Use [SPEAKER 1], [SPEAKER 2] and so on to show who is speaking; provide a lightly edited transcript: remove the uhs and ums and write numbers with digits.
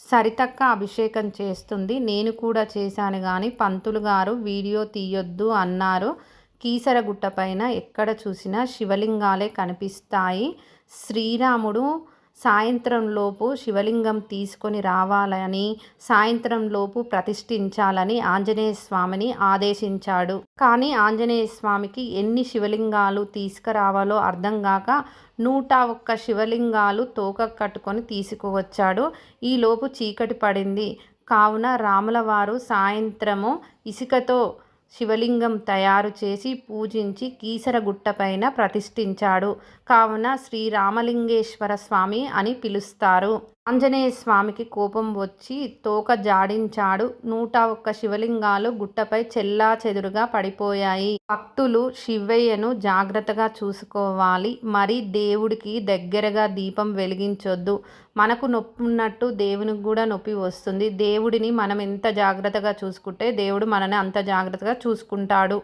[SPEAKER 1] సరితక్క అభిషేకం చేస్తుంది. నేను కూడా చేశాను గాని పంతులు గారు వీడియో తీయొద్దు అన్నారు. కీసరగుట్టపైన ఎక్కడ చూసినా శివలింగాలే కనిపిస్తాయి. శ్రీరాముడు సాయంత్రంలోపు శివలింగం తీసుకొని రావాలని, సాయంత్రంలోపు ప్రతిష్ఠించాలని ఆంజనేయ స్వామిని ఆదేశించాడు. కానీ ఆంజనేయ స్వామికి ఎన్ని శివలింగాలు తీసుకురావాలో అర్థం కాక 101 శివలింగాలు తోక కట్టుకొని తీసుకువచ్చాడు. ఈలోపు చీకటి పడింది. కావున రాములవారు సాయంత్రము ఇసుకతో శివలింగం తయారు చేసి పూజించి కీసరగుట్టపైన ప్రతిష్ఠించాడు. కావున శ్రీరామలింగేశ్వర స్వామి అని పిలుస్తారు. ఆంజనేయ స్వామికి కోపం వచ్చి తోక జాడించాడు. 101 శివలింగాలు గుట్టపై చెల్లాచెదురుగా పడిపోయాయి. భక్తులు శివయ్యను జాగ్రత్తగా చూసుకోవాలి. మరి దేవుడికి దగ్గరగా దీపం వెలిగించొద్దు. మనకు నొప్పి ఉన్నట్టు దేవునికి కూడా నొప్పి వస్తుంది. దేవుడిని మనం ఎంత జాగ్రత్తగా చూసుకుంటే దేవుడు మనని అంత జాగ్రత్తగా చూసుకుంటాడు.